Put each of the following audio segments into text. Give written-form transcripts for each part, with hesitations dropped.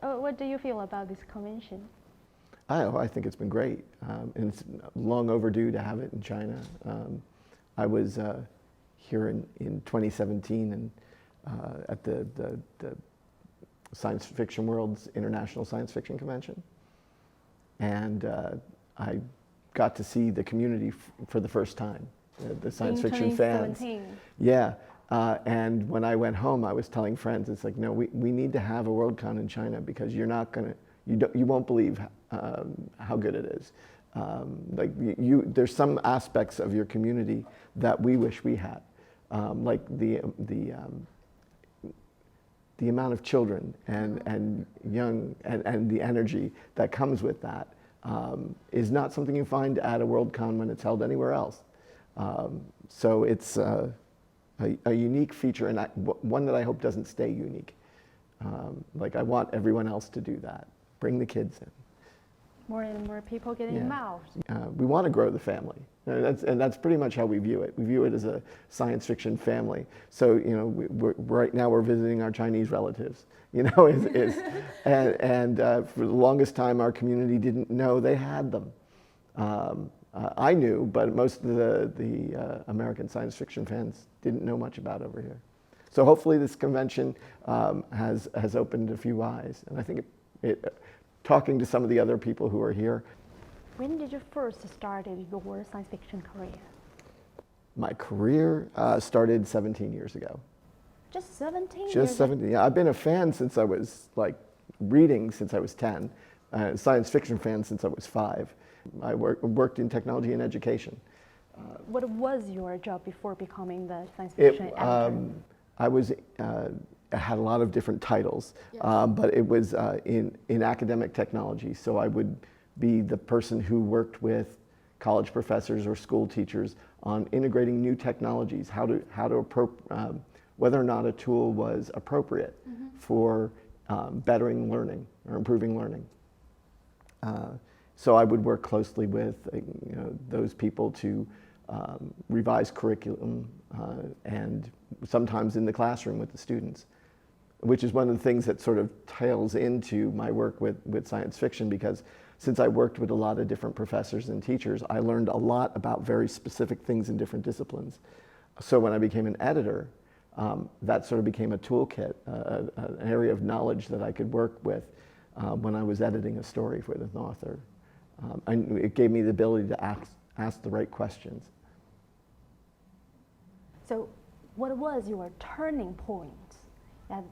what do you feel about this convention? I think it's been great, and it's long overdue to have it in China. I was here in 2017 and at the Science Fiction World's International Science Fiction Convention, and I got to see the community for the first time, the science fiction fans. Yeah, and when I went home, I was telling friends, it's like, no, we need to have a Worldcon in China because you're not gonna, you won't believe how good it is. Like there's some aspects of your community that we wish we had, like the amount of children and young and the energy that comes with that is not something you find at a Worldcon when it's held anywhere else. So it's a unique feature, and one that I hope doesn't stay unique. Like I want everyone else to do that. Bring the kids in. More and more people getting involved. We want to grow the family, and that's pretty much how we view it. We view it as a science fiction family. So right now we're visiting our Chinese relatives. And for the longest time our community didn't know they had them. I knew, but most of the American science fiction fans didn't know much about over here. So hopefully this convention has opened a few eyes, and I think talking to some of the other people who are here. When did you first start your science fiction career? My career started 17 years ago. Just 17 years? Just 17, yeah. I've been a fan since I was reading since I was 10, science fiction fan since I was 5. I worked in technology and education. What was your job before becoming the science fiction editor? I had a lot of different titles, but it was in academic technology. So I would be the person who worked with college professors or school teachers on integrating new technologies, whether or not a tool was appropriate for bettering learning or improving learning. So I would work closely with those people to revise curriculum and sometimes in the classroom with the students, which is one of the things that sort of tails into my work with science fiction, because since I worked with a lot of different professors and teachers, I learned a lot about very specific things in different disciplines. So when I became an editor, that sort of became a toolkit, an area of knowledge that I could work with when I was editing a story with an author. And it gave me the ability to ask the right questions. So what was your turning point at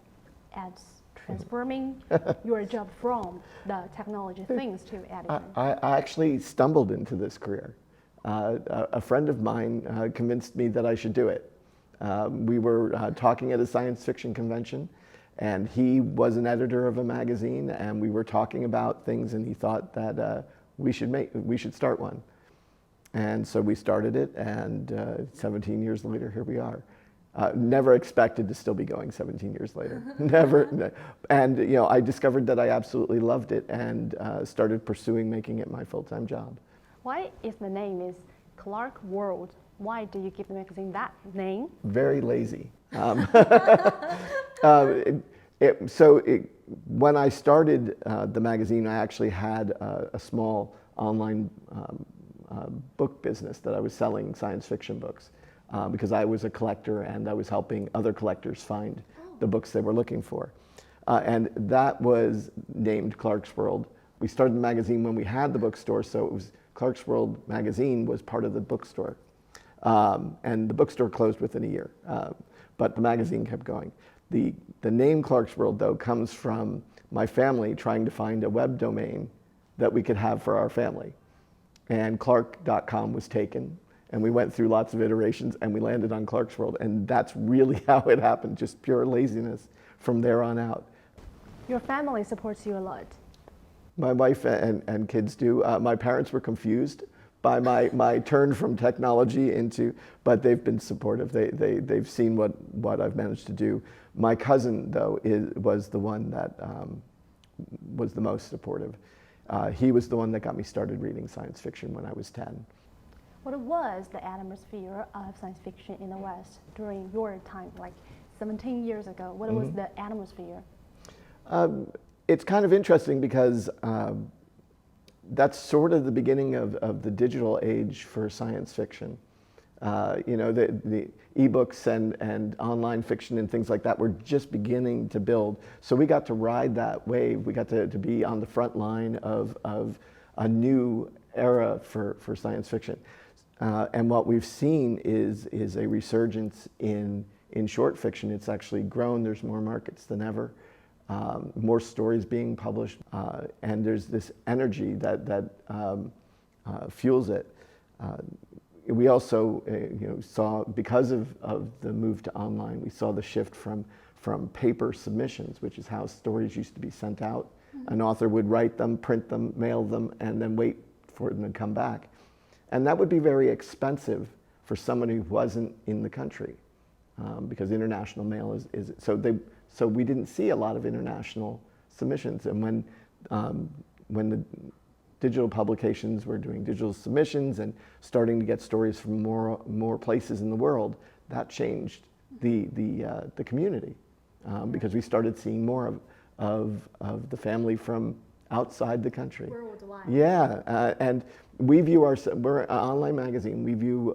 transforming your job from the technology things to editing? I actually stumbled into this career. A friend of mine convinced me that I should do it. We were talking at a science fiction convention, and he was an editor of a magazine, and we were talking about things, and he thought that we should start one. And so we started it, and 17 years later, here we are. Never expected to still be going 17 years later. Never. And I discovered that I absolutely loved it and started pursuing making it my full-time job. Why is the name is Clarke World? Why do you give the magazine that name? Very lazy. When I started the magazine, I actually had a small online book business that I was selling science fiction books because I was a collector and I was helping other collectors find the books they were looking for. And that was named Clarke's World. We started the magazine when we had the bookstore, so it was Clarke's World magazine was part of the bookstore. And the bookstore closed within a year, but the magazine kept going. The name Clarke's World, though, comes from my family trying to find a web domain that we could have for our family. And Clarke.com was taken, and we went through lots of iterations, and we landed on Clarke's World, and that's really how it happened, just pure laziness from there on out. Your family supports you a lot. My wife and kids do. My parents were confused by my turn from technology into, but they've been supportive. They've seen what I've managed to do. My cousin, though, was the one that was the most supportive. He was the one that got me started reading science fiction when I was 10. What was the atmosphere of science fiction in the West during your time, like 17 years ago? What was the atmosphere? it's kind of interesting because that's sort of the beginning of the digital age for science fiction. You know, the ebooks and online fiction and things like that were just beginning to build. So we got to ride that wave. We got to be on the front line of a new era for science fiction. And what we've seen is a resurgence in short fiction. It's actually grown. There's more markets than ever. More stories being published, and there's this energy that fuels it. We also saw, because of the move to online, we saw the shift from paper submissions, which is how stories used to be sent out. Mm-hmm. An author would write them, print them, mail them, and then wait for them to come back. And that would be very expensive for somebody who wasn't in the country, because international mail is so we didn't see a lot of international submissions. And when the digital publications were doing digital submissions and starting to get stories from more places in the world, that changed the community, because we started seeing more of the family from outside the country. Worldwide. Yeah, and we're an online magazine. We view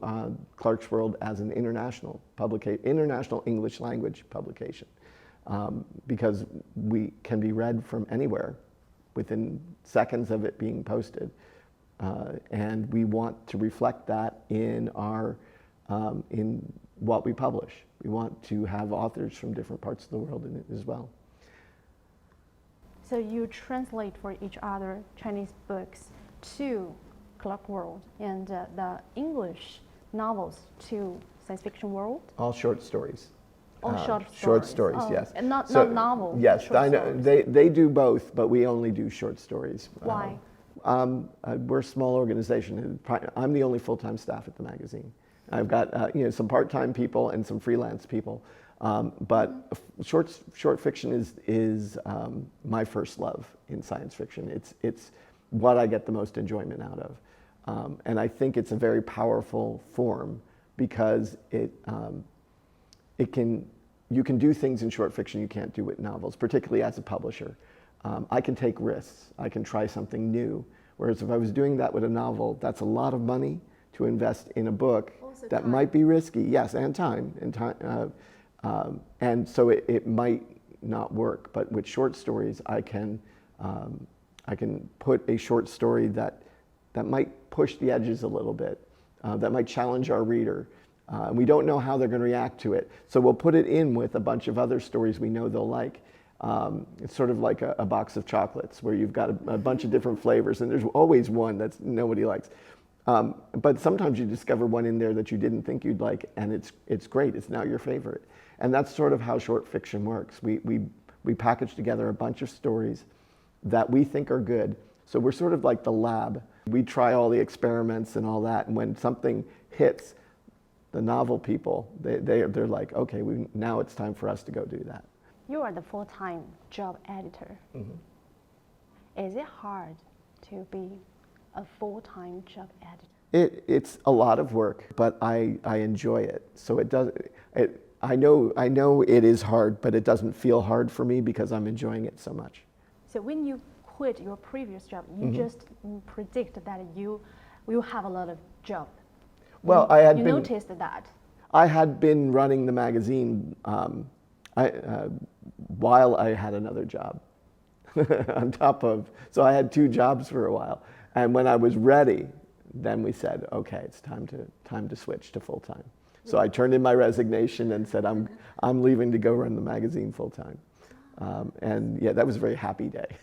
Clarke's World as an international English language publication, because we can be read from anywhere within seconds of it being posted, and we want to reflect that in in what we publish. We want to have authors from different parts of the world in it as well. So you translate for each other Chinese books to Clarke World, and the English novels to science fiction world? All short stories. All short stories. Short stories, oh, yes. And not novels. Yes, I know. They do both, but we only do short stories. Why? We're a small organization. I'm the only full-time staff at the magazine. I've got some part-time people and some freelance people, but short fiction is my first love in science fiction. It's what I get the most enjoyment out of, and I think it's a very powerful form because you can do things in short fiction you can't do with novels, particularly as a publisher. I can take risks. I can try something new. Whereas if I was doing that with a novel, that's a lot of money to invest in a book also that time. might be risky. Yes, and time. And so it might not work. But with short stories, I can put a short story that might push the edges a little bit, that might challenge our reader. We don't know how they're going to react to it. So we'll put it in with a bunch of other stories we know they'll like. It's sort of like a box of chocolates where you've got a bunch of different flavors, and there's always one that nobody likes. But sometimes you discover one in there that you didn't think you'd like, and it's great. It's now your favorite. And that's sort of how short fiction works. We package together a bunch of stories that we think are good. So we're sort of like the lab. We try all the experiments and all that, and when something hits, the novel people, they're like, okay, now it's time for us to go do that. You are the full-time job editor. Mm-hmm. Is it hard to be a full-time job editor? It's a lot of work, but I enjoy it. So I know it is hard, but it doesn't feel hard for me because I'm enjoying it so much. So when you quit your previous job, you Mm-hmm. just predict that you will have a lot of job. Well, you noticed that. I had been running the magazine while I had another job on top of, so I had two jobs for a while. And when I was ready, then we said, okay, it's time to switch to full time. So I turned in my resignation and said, I'm leaving to go run the magazine full time. And yeah, that was a very happy day.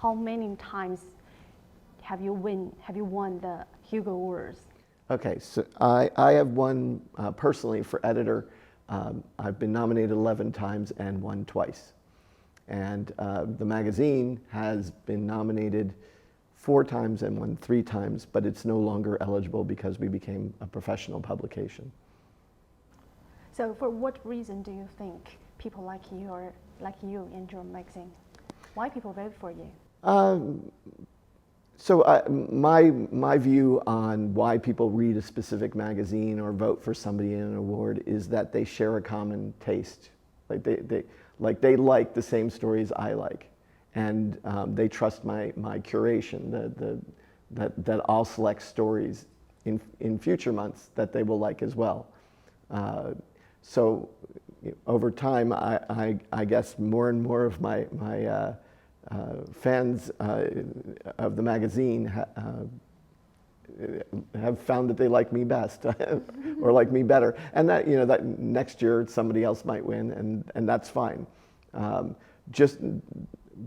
How many times have you won the Hugo Awards? Okay, so I have won personally for editor. I've been nominated 11 times and won twice. And the magazine has been nominated 4 times and won 3 times, but it's no longer eligible because we became a professional publication. So for what reason do you think people like you in your magazine? Why people vote for you? So my view on why people read a specific magazine or vote for somebody in an award is that they share a common taste. Like they like the same stories I like. and they trust my curation, that I'll select stories in future months that they will like as well. So over time, I guess more and more of my fans of the magazine have found that they like me best or like me better, and that that next year somebody else might win, and that's fine. Just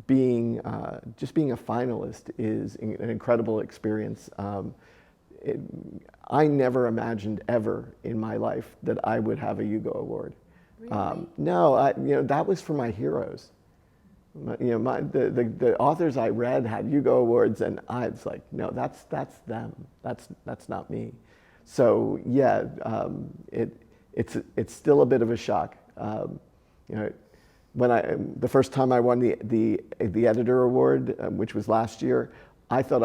being a finalist is an incredible experience. I never imagined ever in my life that I would have a Hugo Award. Really? No, that was for my heroes. The authors I read had Hugo Awards, and I was like, no, that's them. That's not me. So yeah, it's still a bit of a shock. When the first time I won the editor award, which was last year, I thought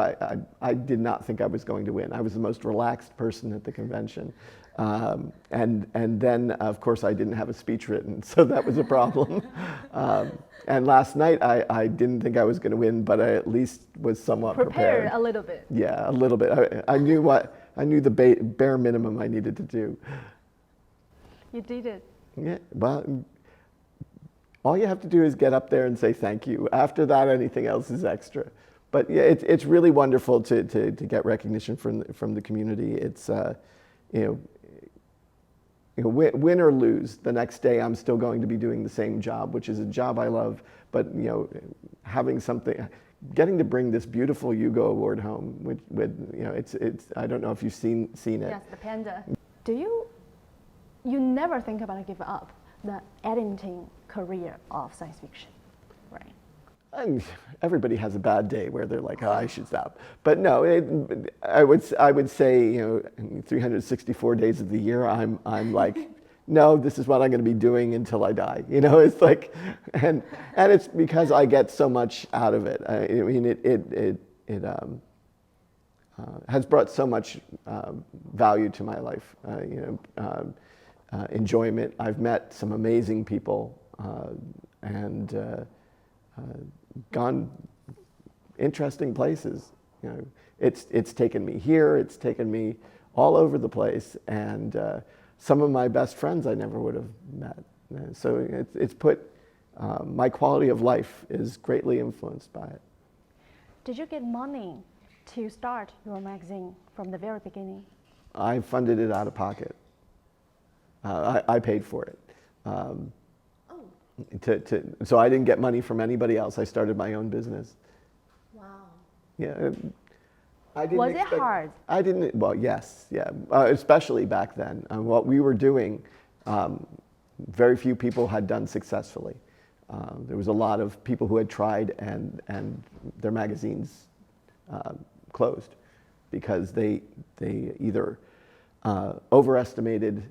I did not think I was going to win. I was the most relaxed person at the convention. And then, of course, I didn't have a speech written, so that was a problem. And last night, I didn't think I was going to win, but I at least was somewhat prepared. A little bit. Yeah, a little bit. I knew the bare minimum I needed to do. You did it. Yeah, well, all you have to do is get up there and say thank you. After that, anything else is extra. But yeah, it's really wonderful to get recognition from the community. It's win or lose, the next day I'm still going to be doing the same job, which is a job I love. But having something, getting to bring this beautiful Hugo Award home, it's I don't know if you've seen it. Yes, the panda. Do you never think about giving up the editing career of science fiction, right? And everybody has a bad day where they're like, oh, I should stop. But no, I would say 364 days of the year, I'm like, no, this is what I'm going to be doing until I die. It's like, and it's because I get so much out of it. I mean, it has brought so much value to my life. Enjoyment. I've met some amazing people and gone interesting places. It's taken me here. It's taken me all over the place, and some of my best friends I never would have met. So it's put my quality of life is greatly influenced by it. Did you get money to start your magazine from the very beginning? I funded it out of pocket. I paid for it. So I didn't get money from anybody else. I started my own business. Wow. Yeah. I didn't Was it hard? I didn't. Well, yes, yeah. Especially back then, what we were doing, very few people had done successfully. There was a lot of people who had tried and their magazines closed because they either overestimated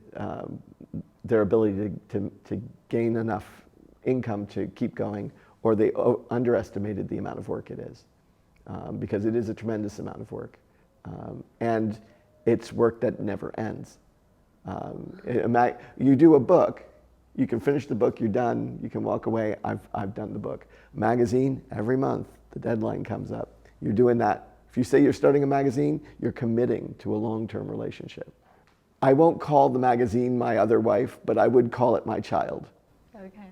their ability to gain enough income to keep going, or they underestimated the amount of work it is, because it is a tremendous amount of work, and it's work that never ends. You do a book, you can finish the book, you're done, you can walk away, I've done the book. Magazine, every month, the deadline comes up. You're doing that. If you say you're starting a magazine, you're committing to a long-term relationship. I won't call the magazine my other wife, but I would call it my child. Okay.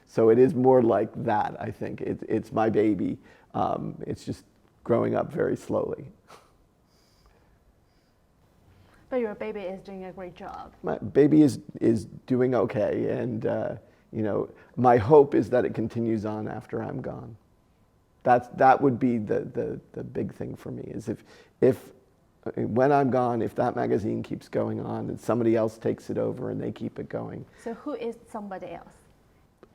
So it is more like that, I think. It's my baby. It's just growing up very slowly. But your baby is doing a great job. My baby is doing okay, and my hope is that it continues on after I'm gone. That would be the big thing for me, is if when I'm gone, if that magazine keeps going on and somebody else takes it over and they keep it going. So who is somebody else?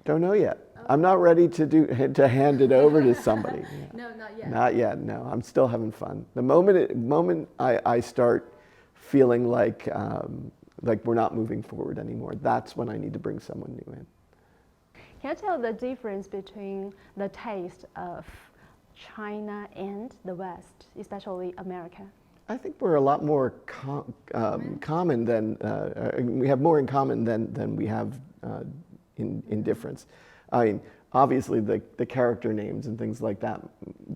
Don't know yet. Okay. I'm not ready to hand it over to somebody. No, not yet. Not yet, no. I'm still having fun. The moment I start feeling like we're not moving forward anymore, that's when I need to bring someone new in. Can you tell the difference between the taste of China and the West, especially America? I think we're a lot more common than, we have more in common than we have in difference. I mean, obviously the character names and things like that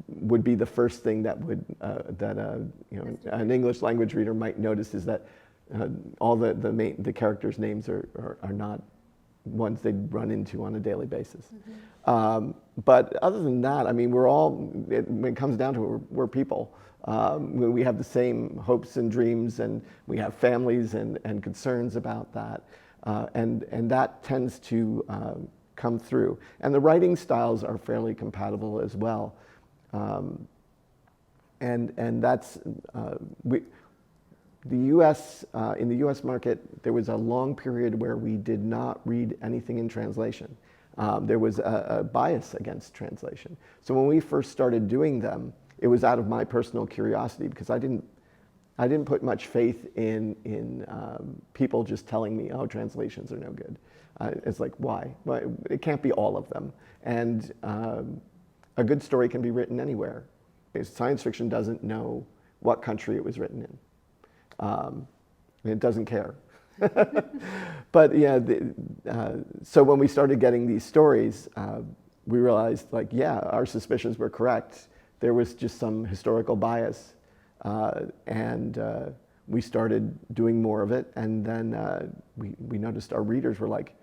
would be the first thing that would an English language reader might notice, is that all the characters' names are not ones they'd run into on a daily basis. But other than that, I mean, when it comes down to it, we're people. We have the same hopes and dreams, and we have families and concerns about that. And that tends to come through. And the writing styles are fairly compatible as well. And that's, the US, in the US market, there was a long period where we did not read anything in translation. There was a bias against translation. So when we first started doing them, it was out of my personal curiosity, because I didn't put much faith in people just telling me, oh, translations are no good. It's like, why? Well, it can't be all of them. And a good story can be written anywhere. Science fiction doesn't know what country it was written in. It doesn't care. But yeah, so when we started getting these stories, we realized, like, yeah, our suspicions were correct. There was just some historical bias. And we started doing more of it, and then we noticed our readers were like,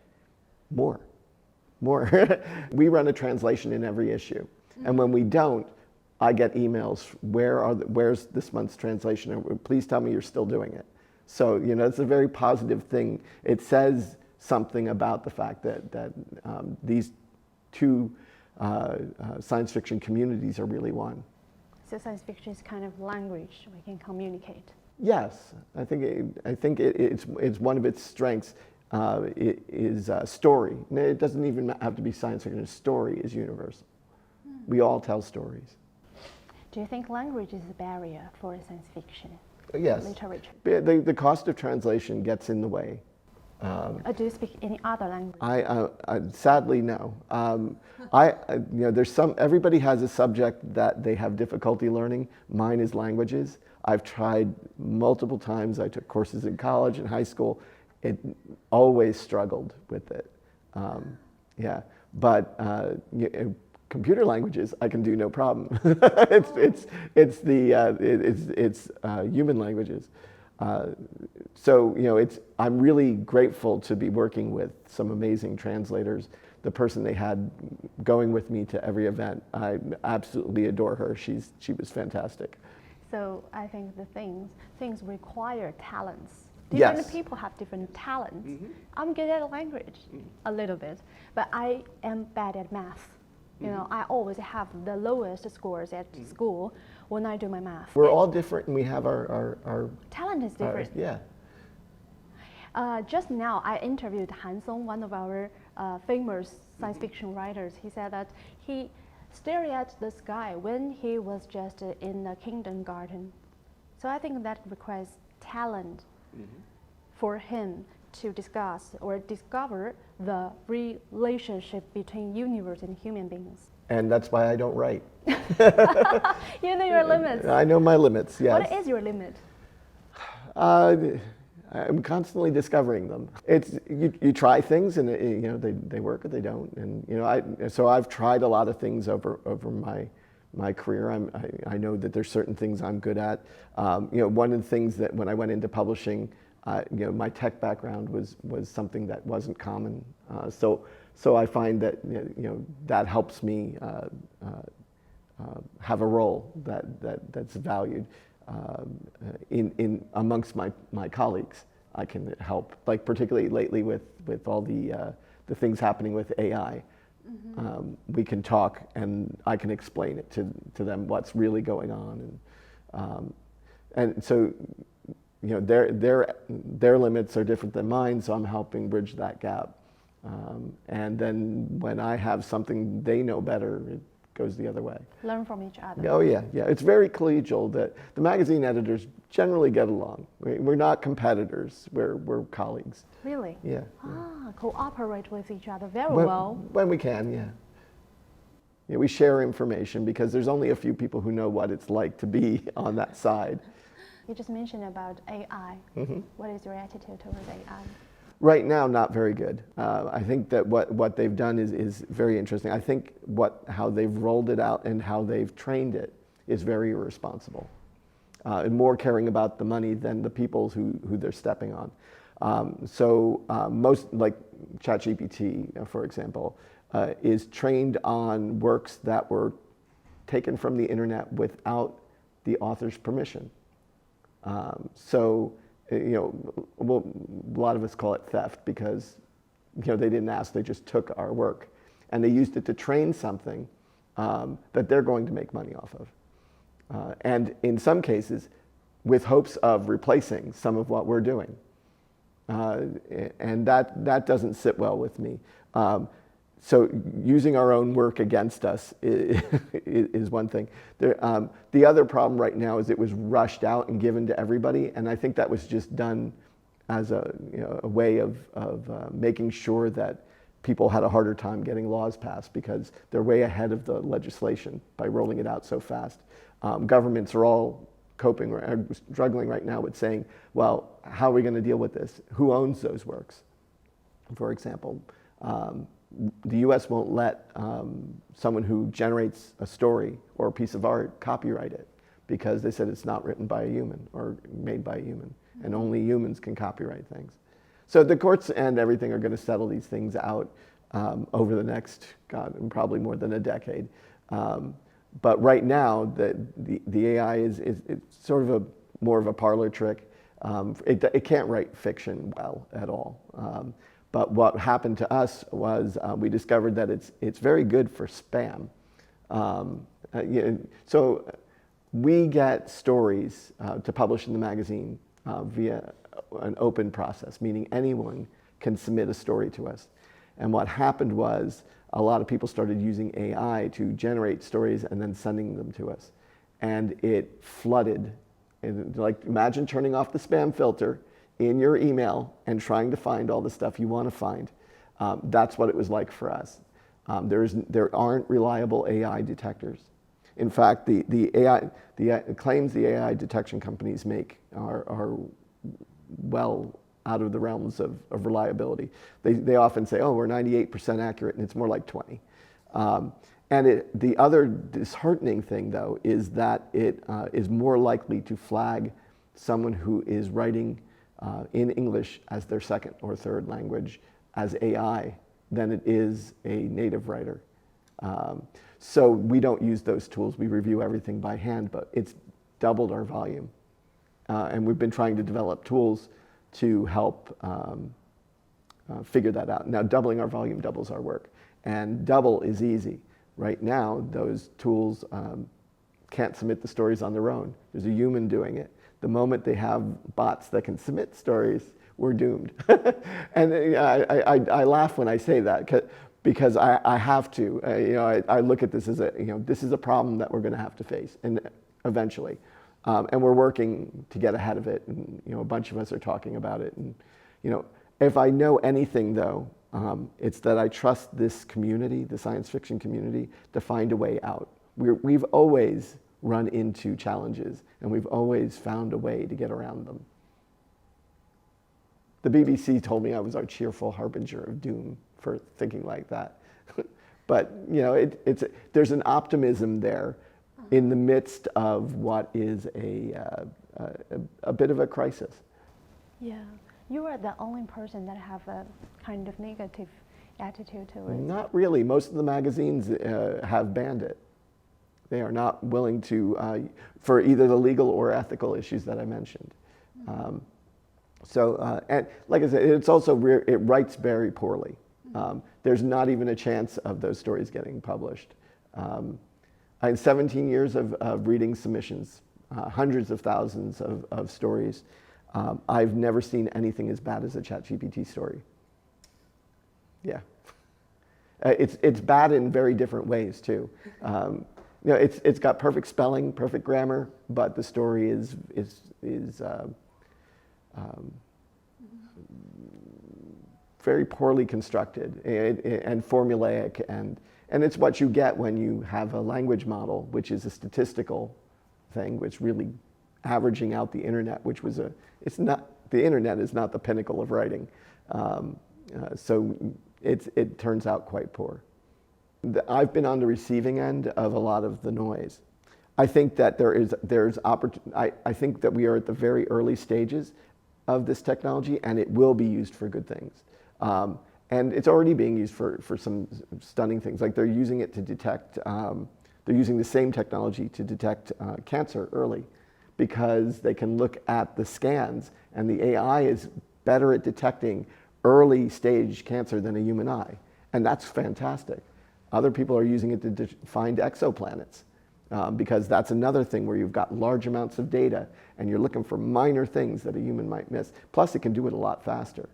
more. We run a translation in every issue, and when we don't, I get emails, where's this month's translation? Please tell me you're still doing it. So, you know, it's a very positive thing. It says something about the fact that these two science fiction communities are really one. So science fiction is kind of language we can communicate. Yes, I think it's one of its strengths. It is story. It doesn't even have to be science fiction. Story is universal. We all tell stories. Do you think language is a barrier for science fiction? Yes. Literature. The cost of translation gets in the way. Do you speak any other language? I sadly no. There's everybody has a subject that they have difficulty learning. Mine is languages. I've tried multiple times. I took courses in college and high school. It always struggled with it. But computer languages I can do no problem. it's human languages. So, you know, I'm really grateful to be working with some amazing translators. The person they had going with me to every event, I absolutely adore her. She was fantastic. So I think the things require talents. Yes. Different people have different talents. I'm good at language, a little bit, but I am bad at math. You know, I always have the lowest scores at school when I do my math. We're all different, and we have our talent is different. Yeah. Just now, I interviewed Han Song, one of our famous science fiction writers. He said that he stared at the sky when he was just in the kindergarten. So I think that requires talent for him to discuss or discover the relationship between universe and human beings. And that's why I don't write. You know your limits. I know my limits, yes. What is your limit? I'm constantly discovering them. It's you try things, and you know they work or they don't. And you know, so I've tried a lot of things over my career. I know that there's certain things I'm good at. You know, one of the things that when I went into publishing, you know, my tech background was something that wasn't common. So I find that you know that helps me have a role that's valued in amongst my colleagues. I can help, like particularly lately with all the things happening with AI. We can talk, and I can explain it to them what's really going on, and so you know their limits are different than mine. So I'm helping bridge that gap. And then when I have something they know better, it goes the other way. Learn from each other. Oh yeah. It's very collegial. The magazine editors generally get along. We're not competitors. We're colleagues. Really? Yeah. Cooperate with each other very well. When we can, yeah. Yeah, we share information because there's only a few people who know what it's like to be on that side. You just mentioned about AI. What is your attitude towards AI? Right now, not very good. I think that what they've done is very interesting. I think how they've rolled it out and how they've trained it is very irresponsible. And more caring about the money than the people who they're stepping on. Most, like ChatGPT, for example, is trained on works that were taken from the internet without the author's permission. A lot of us call it theft because, they didn't ask, they just took our work. And they used it to train something that they're going to make money off of. And in some cases, with hopes of replacing some of what we're doing. And that doesn't sit well with me. So using our own work against us is one thing. The other problem right now is it was rushed out and given to everybody, and I think that was just done as a way of making sure that people had a harder time getting laws passed because they're way ahead of the legislation by rolling it out so fast. Governments are all struggling right now with saying, well, how are we going to deal with this? Who owns those works? For example, the US won't let someone who generates a story or a piece of art copyright it because they said it's not written by a human or made by a human, and only humans can copyright things. So the courts and everything are going to settle these things out over the next, probably more than a decade. But right now, the AI is sort of more of a parlor trick. It can't write fiction well at all. But what happened to us was we discovered that it's very good for spam. So we get stories to publish in the magazine via an open process, meaning anyone can submit a story to us. And what happened was a lot of people started using AI to generate stories and then sending them to us. And it flooded. Like, imagine turning off the spam filter in your email and trying to find all the stuff you want to find. That's what it was like for us. There aren't reliable AI detectors. In fact, the claims the AI detection companies make are well out of the realms of reliability. They often say, oh, we're 98% accurate, and it's more like 20. And the other disheartening thing, though, is that it is more likely to flag someone who is writing in English as their second or third language as AI than it is a native writer. So we don't use those tools. We review everything by hand, but it's doubled our volume. And we've been trying to develop tools to help figure that out. Now, doubling our volume doubles our work. And double is easy. Right now, those tools can't submit the stories on their own. There's a human doing it. The moment they have bots that can submit stories, we're doomed. And I laugh when I say that because I have to. I look at this as this is a problem that we're going to have to face, and eventually. And we're working to get ahead of it. And a bunch of us are talking about it. And if I know anything, though, it's that I trust this community, the science fiction community, to find a way out. We've always run into challenges, and we've always found a way to get around them. The BBC told me I was our cheerful harbinger of doom for thinking like that. But there's an optimism there in the midst of what is a bit of a crisis. Yeah, you are the only person that have a kind of negative attitude to it. Not really. Most of the magazines have banned it. They are not willing to, for either the legal or ethical issues that I mentioned. And like I said, it's also it writes very poorly. There's not even a chance of those stories getting published. I had 17 years of reading submissions, hundreds of thousands of stories. I've never seen anything as bad as a ChatGPT story. Yeah. It's bad in very different ways, too. It's got perfect spelling, perfect grammar, but the story is very poorly constructed and formulaic, and it's what you get when you have a language model, which is a statistical thing, which really averaging out the internet, which was the internet is not the pinnacle of writing. So it turns out quite poor. I've been on the receiving end of a lot of the noise. I think that I think that we are at the very early stages of this technology, and it will be used for good things. And it's already being used for some stunning things. Like they're using it to detect, they're using the same technology to detect cancer early, because they can look at the scans, and the AI is better at detecting early stage cancer than a human eye. And that's fantastic. Other people are using it to find exoplanets, because that's another thing where you've got large amounts of data and you're looking for minor things that a human might miss. Plus, it can do it a lot faster.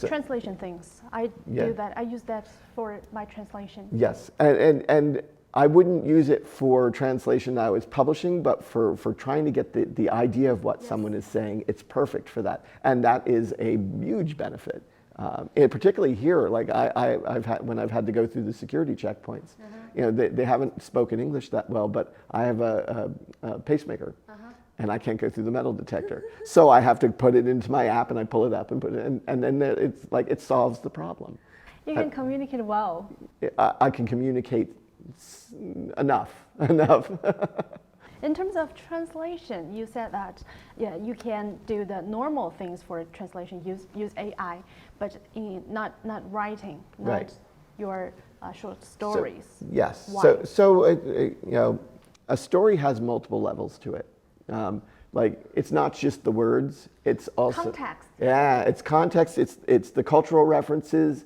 Translation things. I do that. I use that for my translation. Yes, and I wouldn't use it for translation that I was publishing, but for trying to get the idea of what someone is saying, it's perfect for that. And that is a huge benefit. And particularly here, like when I've had to go through the security checkpoints, you know, they haven't spoken English that well, but I have a pacemaker, and I can't go through the metal detector. So I have to put it into my app, and I pull it up and put it in, and then it's like it solves the problem. You can communicate well. I can communicate enough. In terms of translation, you said that you can do the normal things for translation, use AI, but not writing, not your short stories. So, yes. Why? So you know, a story has multiple levels to it. Like it's not just the words; it's also context. Yeah, it's context. It's the cultural references.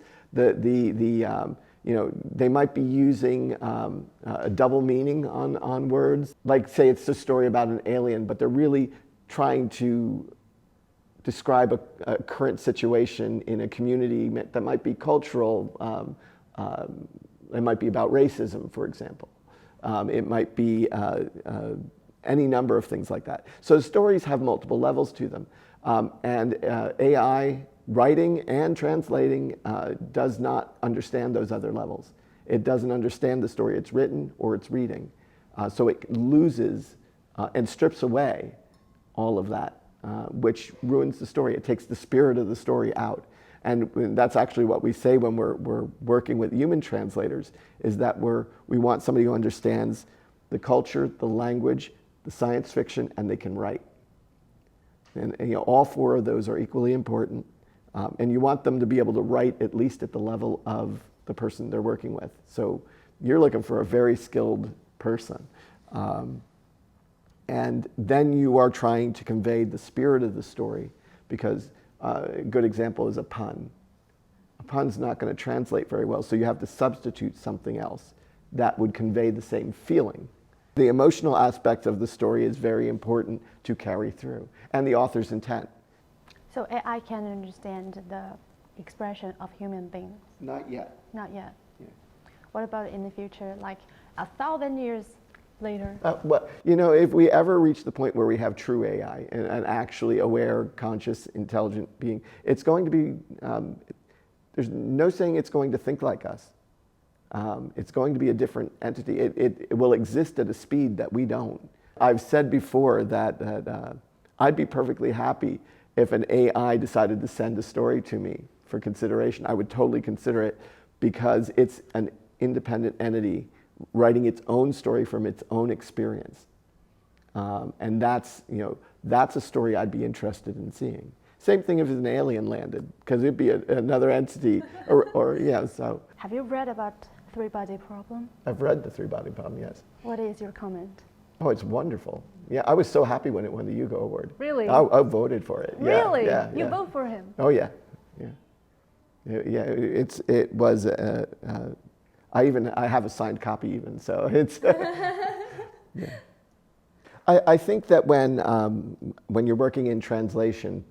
You know, they might be using a double meaning on words. Like, say it's a story about an alien, but they're really trying to describe a current situation in a community that might be cultural. It might be about racism, for example. It might be any number of things like that. So stories have multiple levels to them. And AI writing and translating does not understand those other levels. It doesn't understand the story it's written or it's reading. So it loses and strips away all of that, which ruins the story. It takes the spirit of the story out. And that's actually what we say when we're working with human translators, is that we want somebody who understands the culture, the language, the science fiction, and they can write. And you know, all four of those are equally important. And you want them to be able to write at least at the level of the person they're working with. So you're looking for a very skilled person. And then you are trying to convey the spirit of the story, because a good example is a pun. A pun's not going to translate very well, so you have to substitute something else that would convey the same feeling. The emotional aspect of the story is very important to carry through, and the author's intent. So AI can understand the expression of human beings? Not yet. Not yet. Yeah. What about in the future, like 1,000 years later? Well, you know, if we ever reach the point where we have true AI, and actually aware, conscious, intelligent being, it's going to be, there's no saying it's going to think like us. It's going to be a different entity. It will exist at a speed that we don't. I've said before that I'd be perfectly happy if an AI decided to send a story to me for consideration. I would totally consider it, because it's an independent entity writing its own story from its own experience. And that's, you know, that's a story I'd be interested in seeing. Same thing if an alien landed, because it'd be another entity, or yeah, so. Have you read about three-body problem? I've read the three-body problem, yes. What is your comment? Oh, it's wonderful. Yeah, I was so happy when it won the Hugo Award. Really? I voted for it. Yeah, Really? Yeah, You yeah. vote for him? Oh yeah, yeah. It was. I have a signed copy even, so it's. Yeah. I think that when you're working in translation,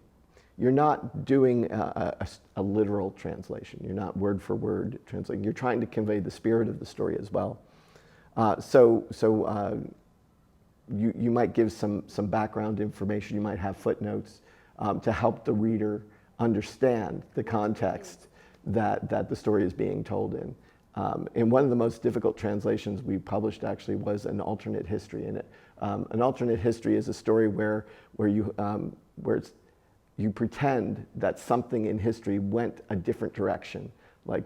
you're not doing a literal translation. You're not word for word translating. You're trying to convey the spirit of the story as well. You might give some background information. You might have footnotes to help the reader understand the context that the story is being told in. And one of the most difficult translations we published actually was an alternate history. And an alternate history is a story where it's you pretend that something in history went a different direction. Like,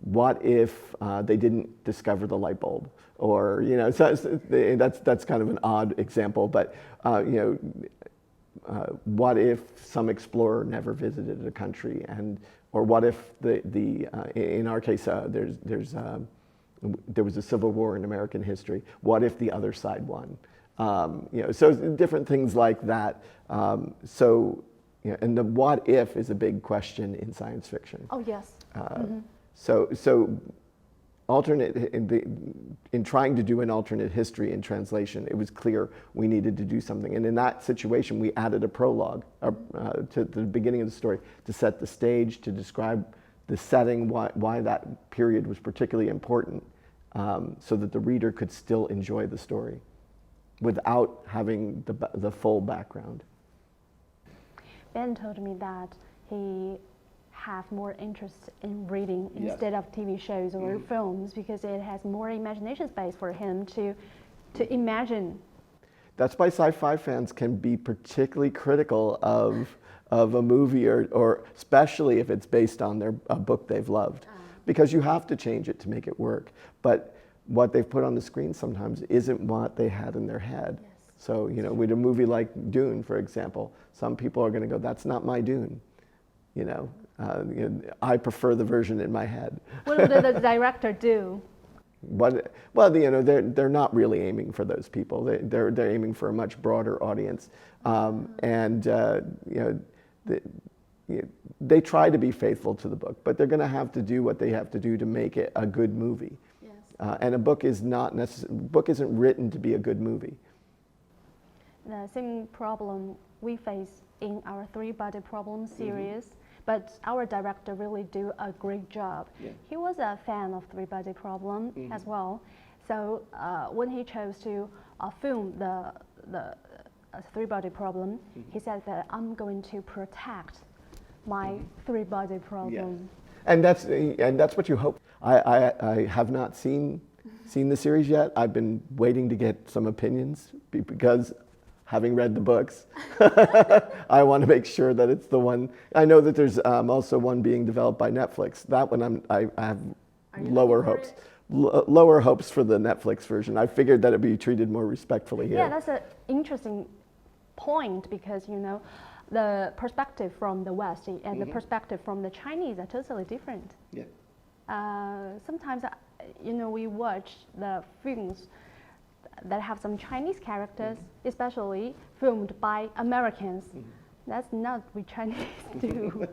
what if they didn't discover the light bulb? Or, you know, so that's kind of an odd example, but, you know, what if some explorer never visited a country? And, or what if in our case, there was a civil war in American history. What if the other side won? You know, so different things like that. So, you know, and the what if is a big question in science fiction. Oh, yes. So alternate, in trying to do an alternate history in translation, it was clear we needed to do something. And in that situation, we added a prologue to the beginning of the story to set the stage, to describe the setting, why that period was particularly important, so that the reader could still enjoy the story without having the full background. Ben told me that he have more interest in reading Yes. instead of TV shows or films, because it has more imagination space for him to imagine. That's why sci-fi fans can be particularly critical of a movie, or especially if it's based on a book they've loved, because you have to change it to make it work. But what they've put on the screen sometimes isn't what they had in their head. Yes. So, you know, with a movie like Dune, for example, some people are going to go, "That's not my Dune," you know. I prefer the version in my head. What would the director do? Well, you know, they're not really aiming for those people. They're aiming for a much broader audience, and you know, they try to be faithful to the book, but they're going to have to do what they have to do to make it a good movie. Yes. And a book is not book isn't written to be a good movie. The same problem we face in our three-body problem series. But our director really do a great job. Yeah. He was a fan of three-body problem as well. So when he chose to film the three-body problem, he said that I'm going to protect my three-body problem. Yes. And that's what you hope. I have not seen the series yet. I've been waiting to get some opinions because, having read the books, I want to make sure that it's the one. I know that there's also one being developed by Netflix. That one I have lower hopes. Lower hopes for the Netflix version. I figured that it'd be treated more respectfully here. Yeah, that's an interesting point, because, you know, the perspective from the West and the perspective from the Chinese are totally different. Yeah. Sometimes, you know, we watch the films that have some Chinese characters, especially filmed by Americans. That's not what Chinese do.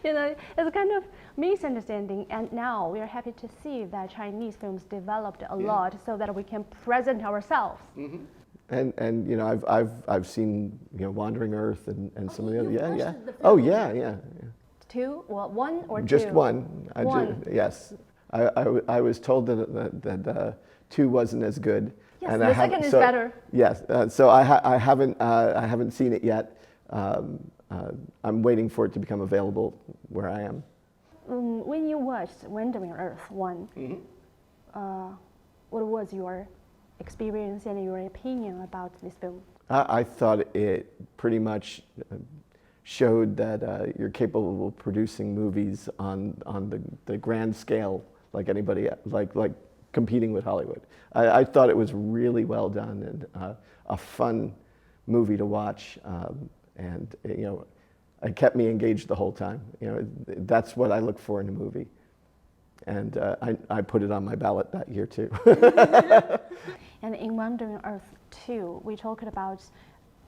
You know, it's a kind of misunderstanding, and now we are happy to see that Chinese films developed a lot so that we can present ourselves. And you know, I've seen, you know, Wandering Earth and some of the other. you Yeah, watched yeah. the film? Oh yeah, yeah. Two? Well, one or two? Just one. One. Yes. I was told that 2 wasn't as good. Yes, and the second is better. Yes, so I haven't seen it yet. I'm waiting for it to become available where I am. When you watched Wandering Earth 1, what was your experience and your opinion about this film? I thought it pretty much showed that you're capable of producing movies on the grand scale, like anybody, like competing with Hollywood. I thought it was really well done and a fun movie to watch, and you know, it kept me engaged the whole time. You know, that's what I look for in a movie, and I put it on my ballot that year too. And in Wandering Earth 2, we talked about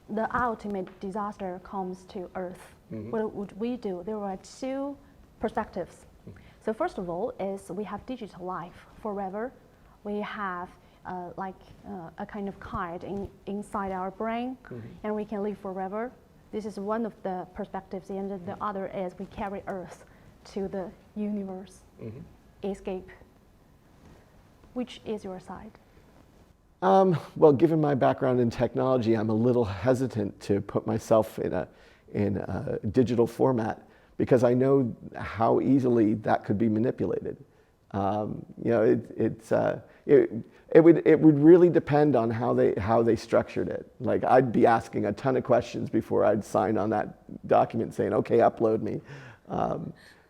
the ultimate disaster comes to Earth. What would we do? There were 2 perspectives. So first of all is we have digital life forever. We have a kind of card inside our brain, and we can live forever. This is one of the perspectives, and the other is we carry Earth to the universe, escape. Which is your side? Well, given my background in technology, I'm a little hesitant to put myself in a digital format, because I know how easily that could be manipulated You know, it would really depend on how they structured it. Like, I'd be asking a ton of questions before I'd sign on that document saying, okay, upload me.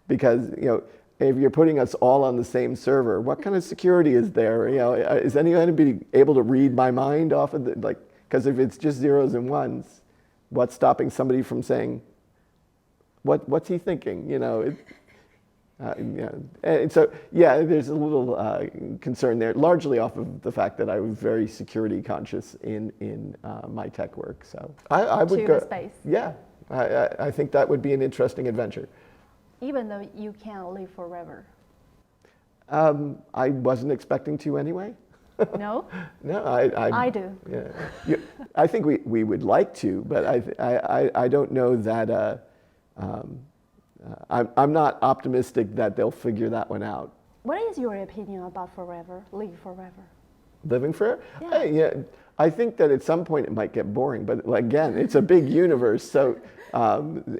Because, you know, if you're putting us all on the same server, what kind of security is there? You know, is anyone going to be able to read my mind off of the, like, because if it's just zeros and ones, what's stopping somebody from saying, what's he thinking? You know, yeah. And so, yeah, there's a little concern there, largely off of the fact that I was very security conscious in my tech work. So I would go. To the space. Yeah, I think that would be an interesting adventure. Even though you can't live forever. I wasn't expecting to anyway. No? No, I do. Yeah, I think we would like to, but I don't know that. I'm not optimistic that they'll figure that one out. What is your opinion about forever, live forever? Living forever? Yeah. Hey, yeah, I think that at some point it might get boring, but again, it's a big universe. So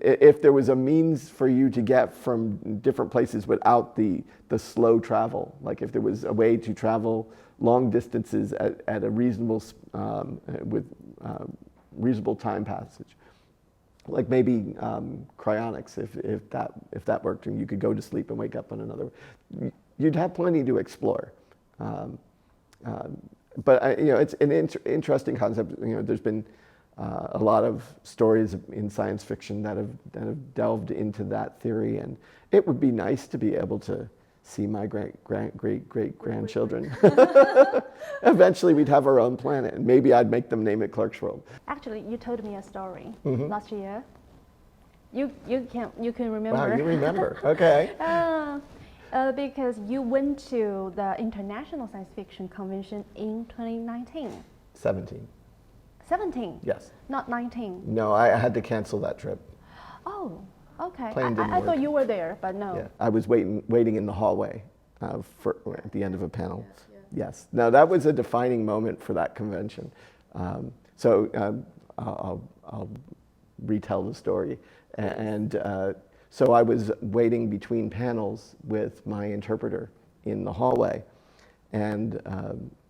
if there was a means for you to get from different places without the slow travel, like if there was a way to travel long distances at a reasonable, with reasonable time passage, like maybe cryonics, if that worked and you could go to sleep and wake up on another, you'd have plenty to explore. But you know, it's an interesting concept. You know, there's been a lot of stories in science fiction that have delved into that theory, and it would be nice to be able to see my great grandchildren. Eventually, we'd have our own planet, and maybe I'd make them name it Clarke's World. Actually, you told me a story last year. You can remember. Wow, you remember? Okay. Because you went to the International Science Fiction Convention in 2019. 17. 17? Yes. Not 19? No, I had to cancel that trip. Oh, okay. Plane didn't I work. thought you were there, but no. Yeah, I was waiting in the hallway at the end of a panel. Yes. Now, that was a defining moment for that convention. I'll retell the story. So I was waiting between panels with my interpreter in the hallway, and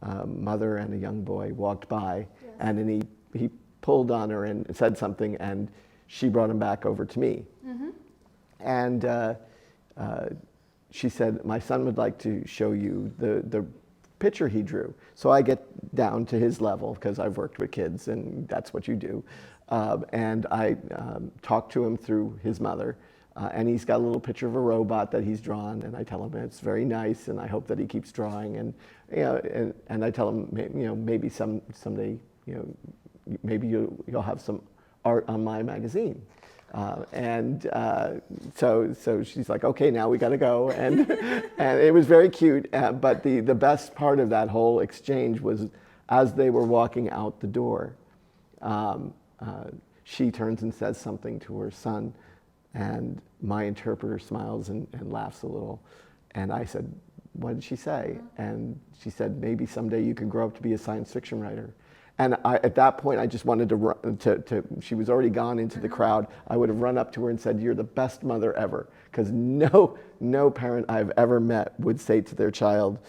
a mother and a young boy walked by, and then he pulled on her and said something, and she brought him back over to me. And she said, my son would like to show you the picture he drew. So I get down to his level, because I've worked with kids, and that's what you do. And I talked to him through his mother. And he's got a little picture of a robot that he's drawn, and I tell him it's very nice, and I hope that he keeps drawing. And you know, and I tell him, you know, maybe someday, you know, maybe you'll have some art on my magazine. So she's like, okay, now we got to go, and it was very cute. But the best part of that whole exchange was, as they were walking out the door, she turns and says something to her son. And my interpreter smiles and laughs a little. And I said, what did she say? And she said, maybe someday you can grow up to be a science fiction writer. And at that point, I just wanted to run, she was already gone into the crowd. I would have run up to her and said, you're the best mother ever. Because no parent I've ever met would say to their child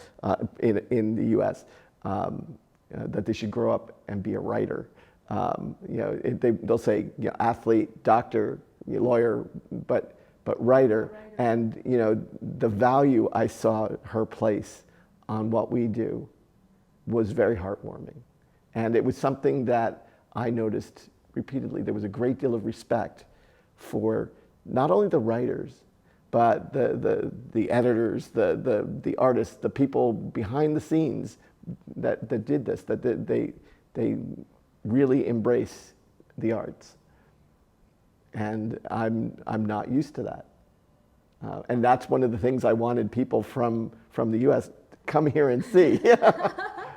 in the US that they should grow up and be a writer. You know, they'll say, you know, athlete, doctor, lawyer, but writer. And you know, the value I saw her place on what we do was very heartwarming, and it was something that I noticed repeatedly. There was a great deal of respect for not only the writers, but the editors, the artists, the people behind the scenes that did this, that they really embrace the arts. And I'm not used to that, and that's one of the things I wanted people from the U.S. to come here and see.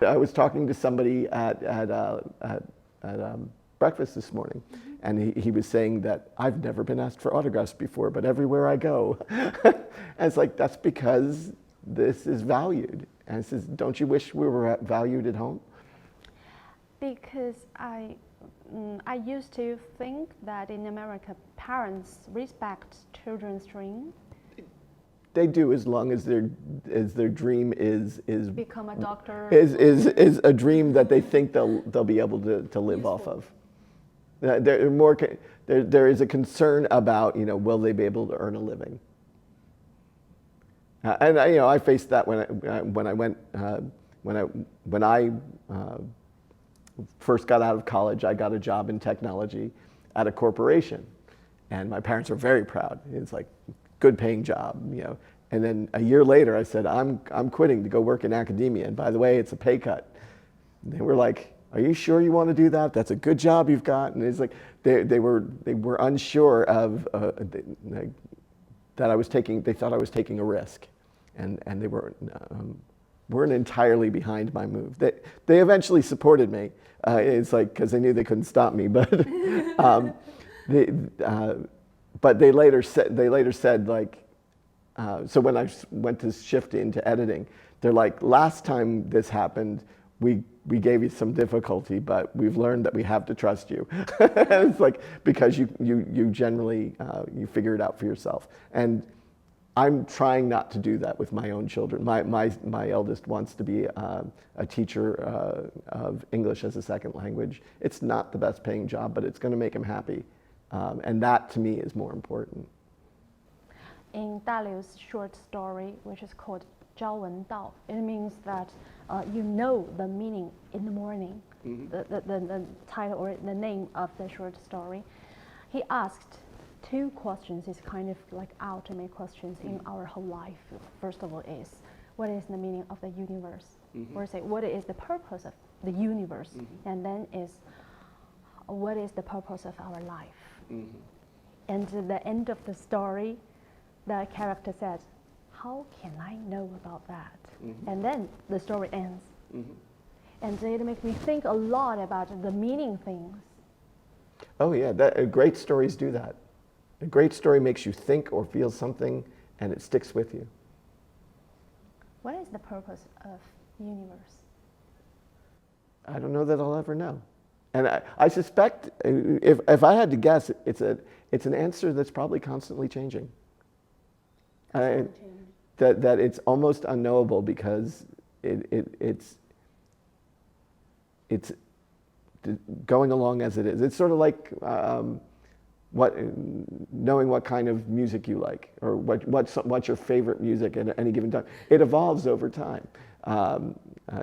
I was talking to somebody at breakfast this morning, and he was saying that I've never been asked for autographs before, but everywhere I go, and it's like, that's because this is valued. And it says, don't you wish we were valued at home? Because I used to think that in America, parents respect children's dream. They do, as long as their dream is become a doctor. Is a dream that they think they'll be able to live off of. There is a concern about, will they be able to earn a living? And I faced that when I first got out of college. I got a job in technology at a corporation, and my parents were very proud. It's like good paying job, And then a year later, I said, I'm quitting to go work in academia. And by the way, it's a pay cut. And they were like, are you sure you want to do that? That's a good job you've got. And it's like they were unsure of that I was taking. They thought I was taking a risk, and they weren't entirely behind my move. They eventually supported me. It's like because they knew they couldn't stop me, but but they later said like. So when I went to shift into editing, they're like, last time this happened, we gave you some difficulty, but we've learned that we have to trust you. It's like, because you generally, you figure it out for yourself. And I'm trying not to do that with my own children. My eldest wants to be a teacher of English as a second language. It's not the best paying job, but it's going to make him happy. And that to me is more important. In Daliu's short story, which is called 朝闻道, it means that you know the meaning in the morning. Mm-hmm. The title or the name of the short story. He asked two questions. It's kind of like ultimate questions in our whole life. First of all is, what is the meaning of the universe? Mm-hmm. Or say, what is the purpose of the universe? Mm-hmm. And then is, what is the purpose of our life? Mm-hmm. And at the end of the story, the character said, how can I know about that? Mm-hmm. And then the story ends. Mm-hmm. And it makes me think a lot about the meaning things. Oh yeah, great stories do that. A great story makes you think or feel something, and it sticks with you. What is the purpose of the universe? I don't know that I'll ever know. And I suspect, if I had to guess, it's an answer that's probably constantly changing. That it's almost unknowable because it's going along as it is. It's sort of like knowing what kind of music you like, or what's your favorite music at any given time. It evolves over time.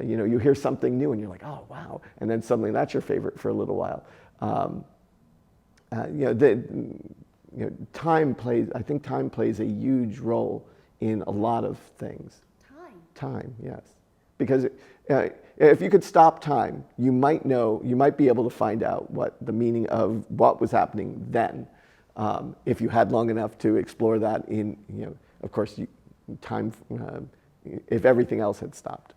You hear something new and you're like, oh wow, and then suddenly that's your favorite for a little while. Time plays a huge role in a lot of things. Time, yes. Because if you could stop time, you might be able to find out what the meaning of what was happening then. If you had long enough to explore that of course, time, if everything else had stopped.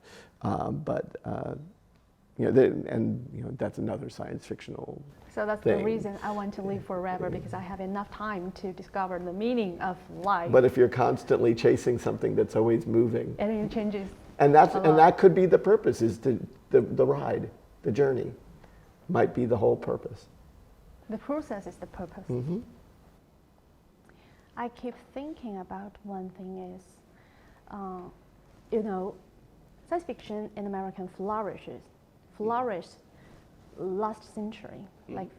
That's another science fictional So that's thing. the reason I want to live forever, because I have enough time to discover the meaning of life. But if you're constantly chasing something that's always moving, and it changes. And that could be the purpose, is the ride, the journey might be the whole purpose. The process is the purpose. Mm-hmm. I keep thinking about one thing is, science fiction in America flourished last century, like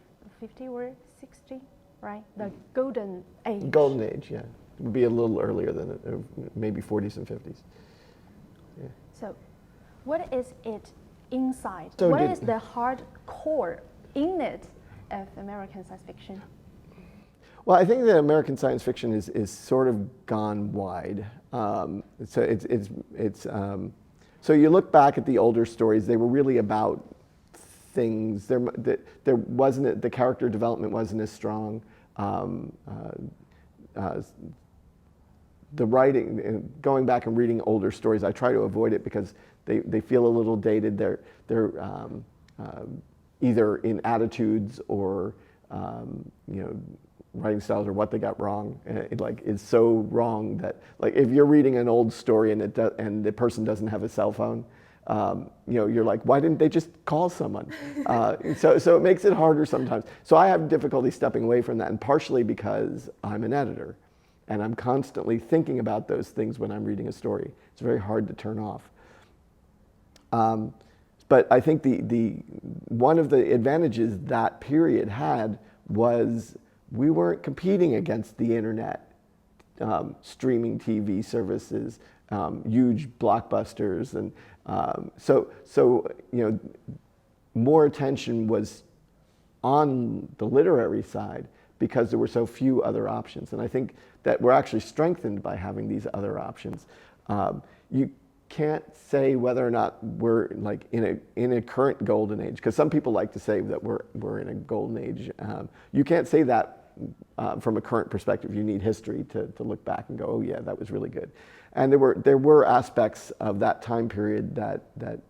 50 or 60, right? The golden age. Golden age, yeah. It would be a little earlier than it, maybe 40s and 50s. Yeah. So, what is it inside? So what is the hard core in it of American science fiction? Well, I think that American science fiction is sort of gone wide. So you look back at the older stories; they were really about things. There wasn't, the character development wasn't as strong. The writing, going back and reading older stories, I try to avoid it because they feel a little dated. They're either in attitudes or writing styles, or what they got wrong. It is so wrong that, like, if you're reading an old story and the person doesn't have a cell phone, you're like, why didn't they just call someone? So it makes it harder sometimes. So I have difficulty stepping away from that, and partially because I'm an editor. And I'm constantly thinking about those things when I'm reading a story. It's very hard to turn off. But I think one of the advantages that period had was we weren't competing against the internet, streaming TV services, huge blockbusters, and so more attention was on the literary side because there were so few other options. And I think that we're actually strengthened by having these other options. You can't say whether or not we're like in a current golden age, because some people like to say that we're in a golden age. You can't say that from a current perspective. You need history to look back and go, oh yeah, that was really good. And there were aspects of that time period that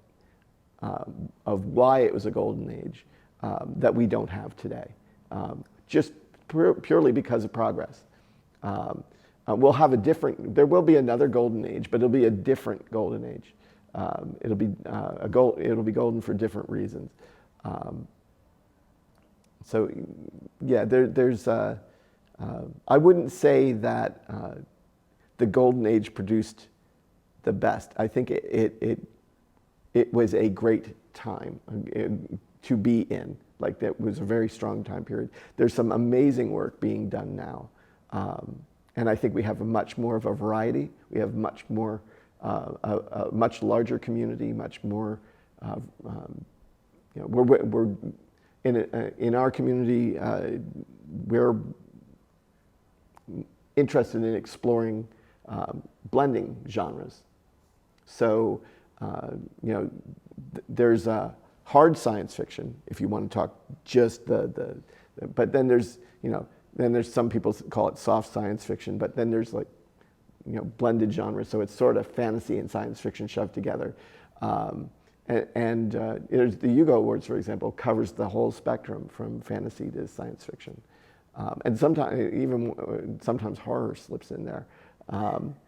of why it was a golden age that we don't have today, just purely because of progress. We'll have there will be another golden age, but it'll be a different golden age. It'll be golden for different reasons. So yeah, I wouldn't say that the golden age produced the best. I think it was a great time to be in. Like, that was a very strong time period. There's some amazing work being done now. And I think we have much more of a variety. We have much more, a much larger community, much more, we're in our community, we're interested in exploring blending genres. So, there's hard science fiction, if you want to talk just but then there's, then there's some people call it soft science fiction, but then there's like, blended genres. So it's sort of fantasy and science fiction shoved together. There's the Hugo Awards, for example, covers the whole spectrum from fantasy to science fiction. And sometimes horror slips in there.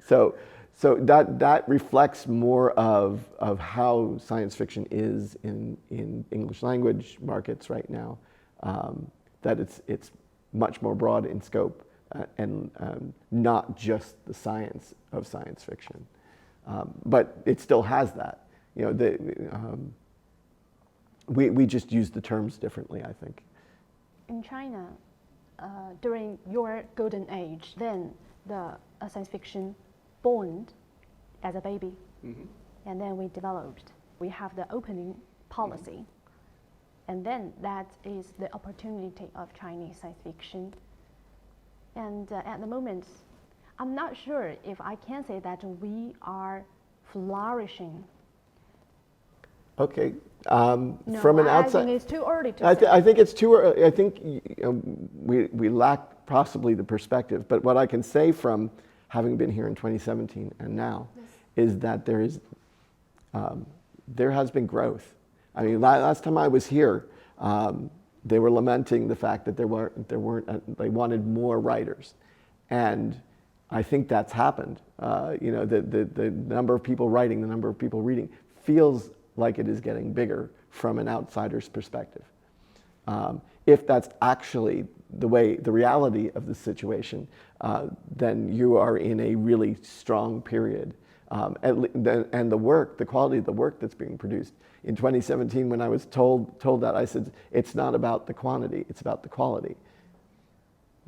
So that reflects more of how science fiction is in English language markets right now. That it's much more broad in scope and not just the science of science fiction. But it still has that. We just use the terms differently, I think. In China, during your golden age, then the science fiction born as a baby, and then we developed. We have the opening policy, and then that is the opportunity of Chinese science fiction. And at the moment, I'm not sure if I can say that we are flourishing. Okay. No, from an outside, I think it's too early to say. I think it's too early. I think we lack possibly the perspective. But what I can say from having been here in 2017 and now is that there has been growth. I mean, last time I was here, they were lamenting the fact that they wanted more writers, and I think that's happened. The number of people writing, the number of people reading feels like it is getting bigger from an outsider's perspective. If that's actually the reality of the situation, then you are in a really strong period. And the quality of the work that's being produced. In 2017, when I was told that, I said, it's not about the quantity, it's about the quality.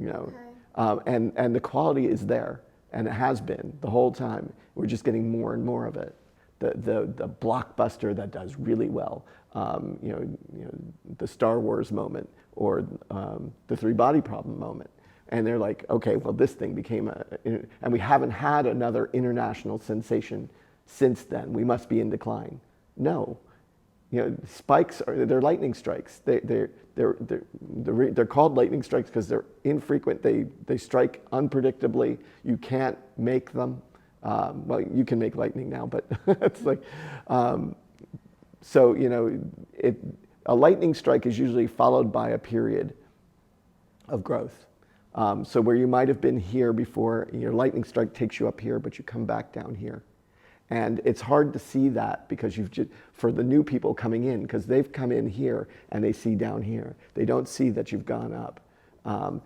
Okay. And the quality is there, and it has been the whole time. We're just getting more and more of it. The blockbuster that does really well, the Star Wars moment, or the Three Body Problem moment. And they're like, okay, well, this thing became and we haven't had another international sensation since then. We must be in decline. No, spikes they're lightning strikes. They're called lightning strikes because they're infrequent. They strike unpredictably. You can't make them. Well, you can make lightning now, but it's like, so a lightning strike is usually followed by a period of growth. So where you might have been here before, your lightning strike takes you up here, but you come back down here. And it's hard to see that because for the new people coming in, because they've come in here and they see down here. They don't see that you've gone up.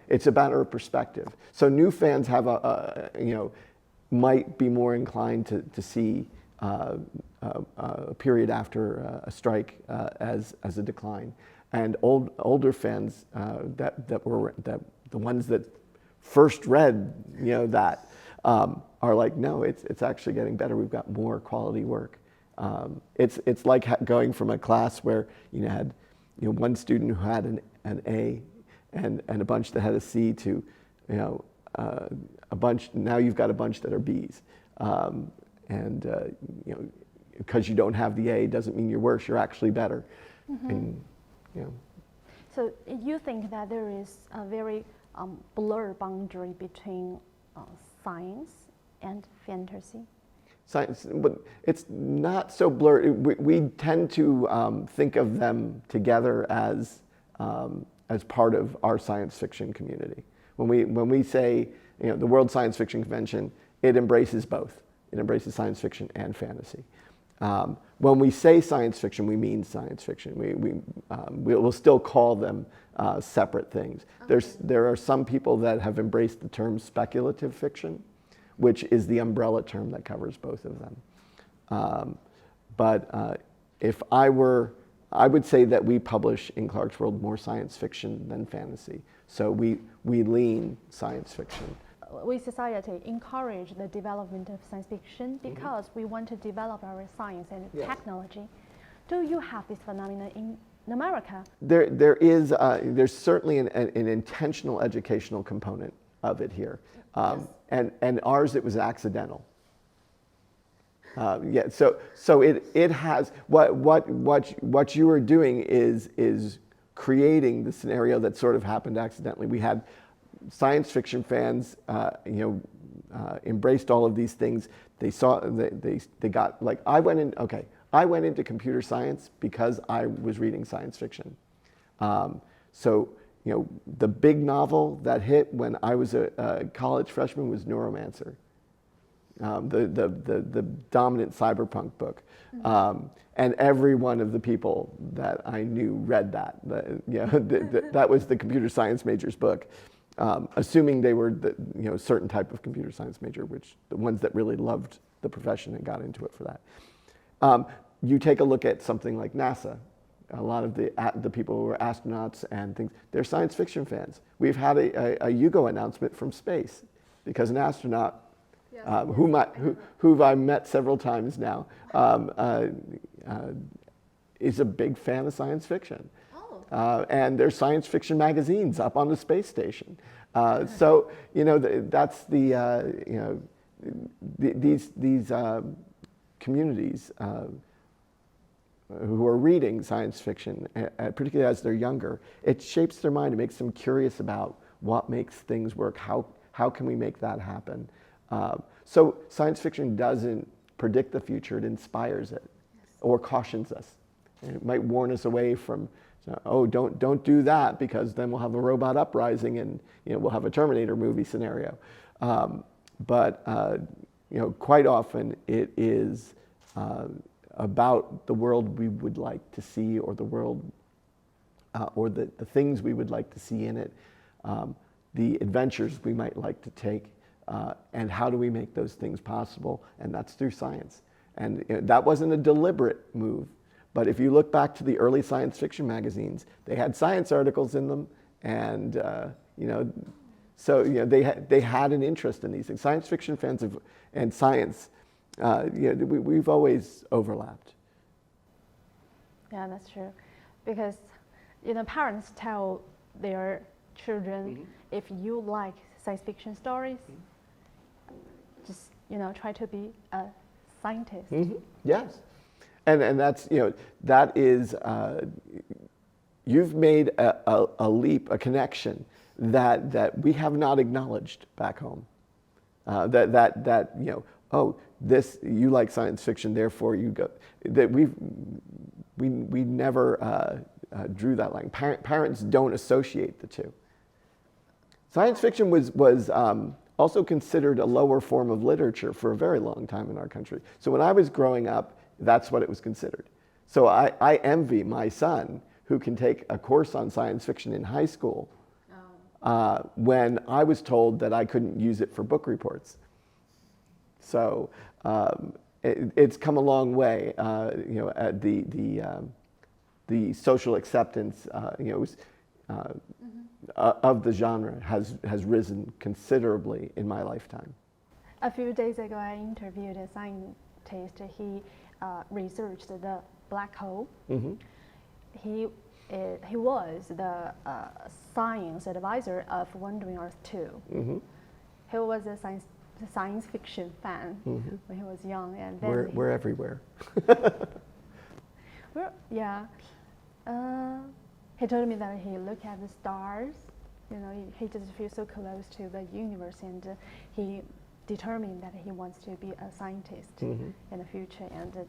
It's a matter of perspective. So new fans have might be more inclined to see a period after a strike as a decline, and older fans that were the ones that first read that are like, no, it's actually getting better. We've got more quality work. It's like going from a class where you had one student who had an A and a bunch that had a C to a bunch. Now you've got a bunch that are Bs, because you don't have the A doesn't mean you're worse. You're actually better. Mm-hmm. And, So you think that there is a very blurred boundary between science and fantasy? Science, but it's not so blurred. We tend to think of them together as part of our science fiction community. When we say the World Science Fiction Convention, it embraces both. It embraces science fiction and fantasy. When we say science fiction, we mean science fiction. We'll still call them separate things. Okay. There are some people that have embraced the term speculative fiction, which is the umbrella term that covers both of them. But if I would say that we publish in Clarke's World more science fiction than fantasy. So we lean science fiction. We society encourage the development of science fiction because we want to develop our science and technology. Do you have this phenomenon in America? There's certainly an intentional educational component of it here. And ours, it was accidental. So it has what you are doing is creating the scenario that sort of happened accidentally. We had science fiction fans, embraced all of these things. They saw they got like I went into computer science because I was reading science fiction. So the big novel that hit when I was a college freshman was Neuromancer, the dominant cyberpunk book. And every one of the people that I knew read that. That was the computer science major's book, assuming they were the certain type of computer science major, which the ones that really loved the profession and got into it for that. You take a look at something like NASA. A lot of the people who are astronauts and things, they're science fiction fans. We've had a Yugo announcement from space because an astronaut who I've met several times now, is a big fan of science fiction. And there's science fiction magazines up on the space station. So that's these communities who are reading science fiction, particularly as they're younger. It shapes their mind. It makes them curious about what makes things work. How can we make that happen? So science fiction doesn't predict the future, it inspires it or cautions us. And it might warn us away from, don't do that because then we'll have a robot uprising and we'll have a Terminator movie scenario. But quite often it is about the world we would like to see or the world or the things we would like to see in it, the adventures we might like to take. And how do we make those things possible? And that's through science. And that wasn't a deliberate move. But if you look back to the early science fiction magazines, they had science articles in them, and so they had an interest in these things. Science fiction fans and science, we've always overlapped. Yeah, that's true, because parents tell their children, if you like science fiction stories, just try to be a scientist. Yes, and that's that is you've made a leap, a connection that we have not acknowledged back home. This you like science fiction, therefore you go. That we never drew that line. Parents don't associate the two. Science fiction was also considered a lower form of literature for a very long time in our country. So when I was growing up, that's what it was considered. So I envy my son who can take a course on science fiction in high school when I was told that I couldn't use it for book reports. So it's come a long way. The social acceptance, of the genre has risen considerably in my lifetime. A few days ago, I interviewed a scientist. He researched the black hole. Mm-hmm. He was the science advisor of Wandering Earth 2. Mm-hmm. He was a science fiction fan Mm-hmm. when he was young, and then We're everywhere. yeah. He told me that he looked at the stars. He just feels so close to the universe, and he determined that he wants to be a scientist Mm-hmm. in the future. And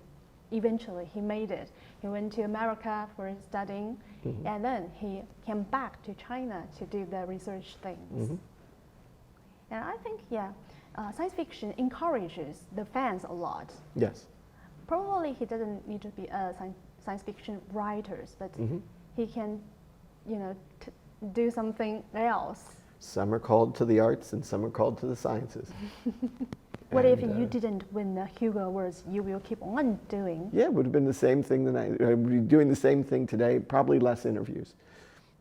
eventually, he made it. He went to America for studying, Mm-hmm. and then he came back to China to do the research things. Mm-hmm. And I think, science fiction encourages the fans a lot. Yes. Probably he doesn't need to be a science fiction writer, but Mm-hmm. he can, do something else. Some are called to the arts and some are called to the sciences. What if And, you didn't win the Hugo Awards? You will keep on doing. Yeah, it would have been the same thing I would be doing the same thing today, probably less interviews.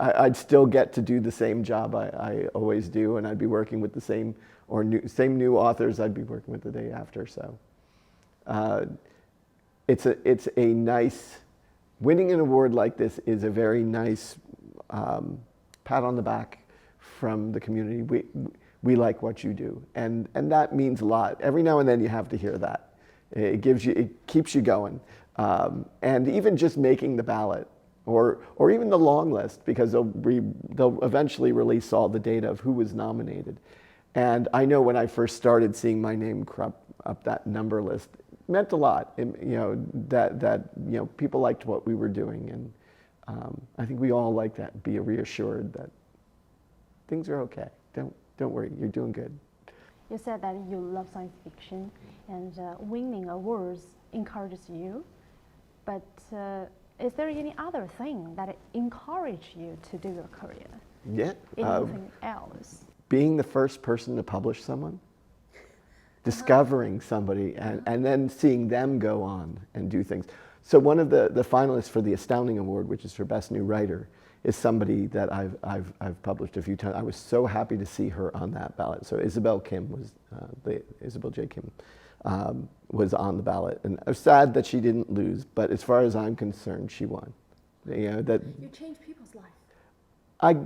I'd still get to do the same job I always do, and I'd be working with the same new authors I'd be working with the day after. So it's a nice, winning an award like this is a very nice pat on the back from the community. We like what you do, and that means a lot. Every now and then you have to hear that. It keeps you going, and even just making the ballot, or even the long list, because they'll eventually release all the data of who was nominated. And I know when I first started seeing my name crop up that number list, it meant a lot. That people liked what we were doing, and I think we all like that. Be reassured that things are okay. Don't worry, you're doing good. You said that you love science fiction, and winning awards encourages you. But is there any other thing that encouraged you to do your career? Yeah. Anything else? Being the first person to publish someone, discovering somebody, and then seeing them go on and do things. So one of the finalists for the Astounding Award, which is for Best New Writer, is somebody that I've published a few times. I was so happy to see her on that ballot. So Isabel Kim was Isabel J. Kim was on the ballot, and I was sad that she didn't lose. But as far as I'm concerned, she won. You change people's life. I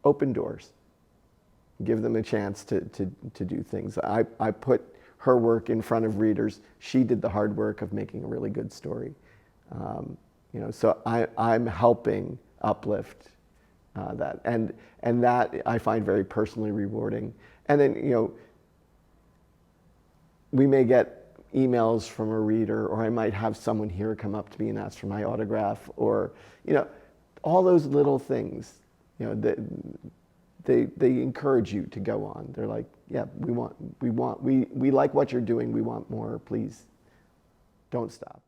open doors, give them a chance to do things. I put her work in front of readers. She did the hard work of making a really good story. So I'm helping uplift that, and that I find very personally rewarding. And then we may get emails from a reader, or I might have someone here come up to me and ask for my autograph, or all those little things. They encourage you to go on. They're like, yeah, we like what you're doing. We want more. Please, don't stop.